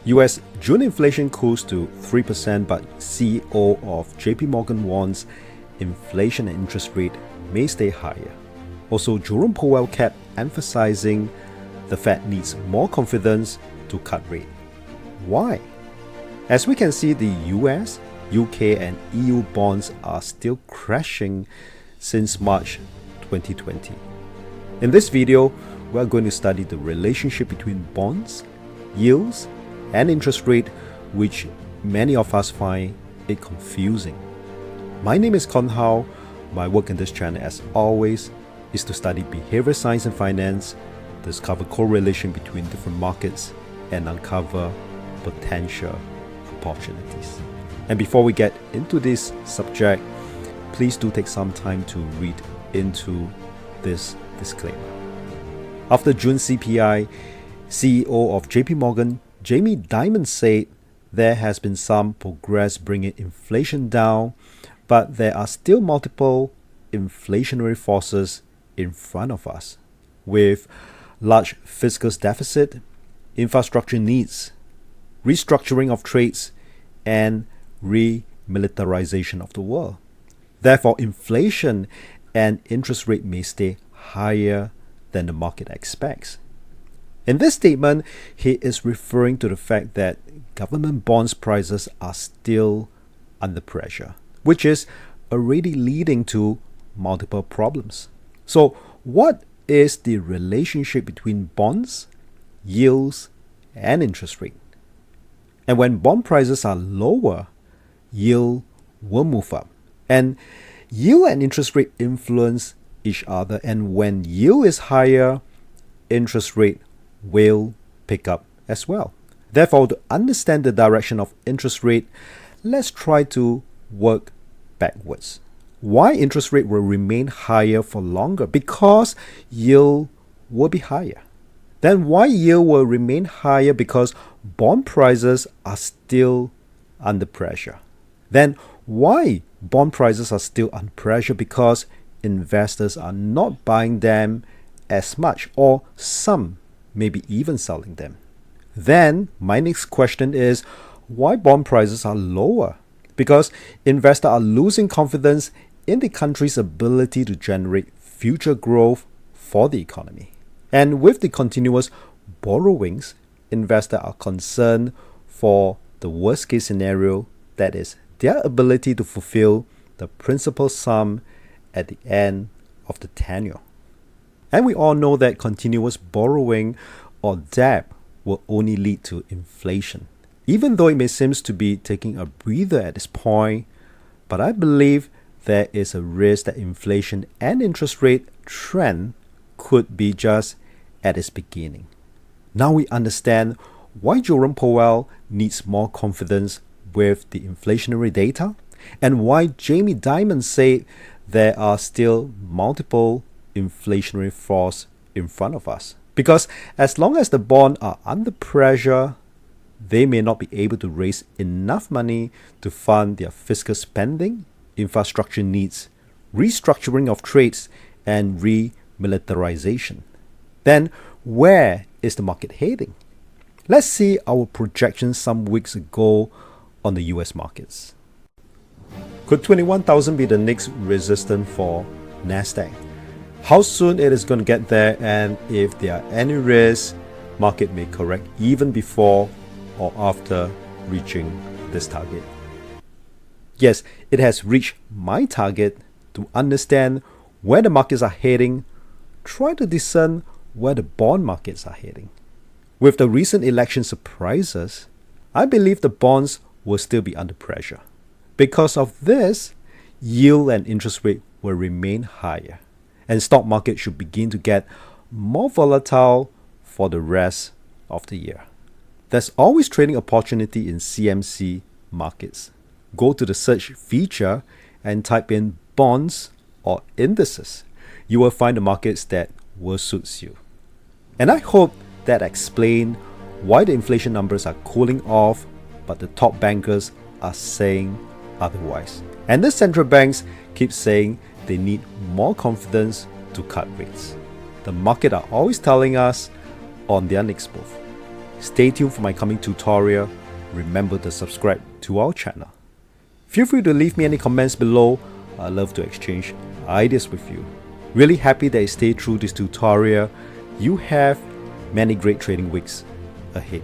US June inflation cools to 3%, but CEO of JP Morgan warns inflation and interest rate may stay higher. Also, Jerome Powell kept emphasizing the Fed needs more confidence to cut rate. Why? As we can see, the US, UK and EU bonds are still crashing since March 2020. In this video, we are going to study the relationship between bonds, yields, and interest rate, which many of us find it confusing. My name is Kon Hao. My work in this channel, as always, is to study behavior science and finance, discover correlation between different markets, and uncover potential opportunities. And before we get into this subject, please do take some time to read into this disclaimer. After June CPI, CEO of JP Morgan, Jamie Dimon, said there has been some progress bringing inflation down, but there are still multiple inflationary forces in front of us, with large fiscal deficit, infrastructure needs, restructuring of trades, and remilitarization of the world. Therefore, inflation and interest rate may stay higher than the market expects. In this statement, he is referring to the fact that government bonds prices are still under pressure, which is already leading to multiple problems. So, what is the relationship between bonds, yields, and interest rate? And when bond prices are lower, yield will move up. And yield and interest rate influence each other, and when yield is higher, interest rate will pick up as well. Therefore, to understand the direction of interest rate, let's try to work backwards. Why interest rate will remain higher for longer? Because yield will be higher. Then why yield will remain higher? Because bond prices are still under pressure. Then why bond prices are still under pressure? Because investors are not buying them as much, or some maybe even selling them. Then my next question is, why bond prices are lower? Because investors are losing confidence in the country's ability to generate future growth for the economy. And with the continuous borrowings, investors are concerned for the worst case scenario, that is, their ability to fulfill the principal sum at the end of the tenure. And we all know that continuous borrowing or debt will only lead to inflation. Even though it may seem to be taking a breather at this point, but I believe there is a risk that inflation and interest rate trend could be just at its beginning. Now we understand why Jerome Powell needs more confidence with the inflationary data, and why Jamie Dimon said there are still multiple inflationary forces in front of us. Because as long as the bonds are under pressure, they may not be able to raise enough money to fund their fiscal spending, infrastructure needs, restructuring of trades, and remilitarization. Then where is the market heading? Let's see our projections some weeks ago on the US markets. Could 21,000 be the next resistance for Nasdaq? How soon it is going to get there, and if there are any risks, market may correct even before or after reaching this target. Yes, it has reached my target. To understand where the markets are heading, try to discern where the bond markets are heading. With the recent election surprises, I believe the bonds will still be under pressure. Because of this, yield and interest rate will remain higher, and stock market should begin to get more volatile for the rest of the year. There's always trading opportunity in CMC markets. Go to the search feature and type in bonds or indices. You will find the markets that will suit you. And I hope that explains why the inflation numbers are cooling off, but the top bankers are saying otherwise. And the central banks keep saying they need more confidence to cut rates. The market are always telling us on their next move. Stay tuned for my coming tutorial. Remember to subscribe to our channel. Feel free to leave me any comments below. I love to exchange ideas with you. Really happy that you stayed through this tutorial. You have many great trading weeks ahead.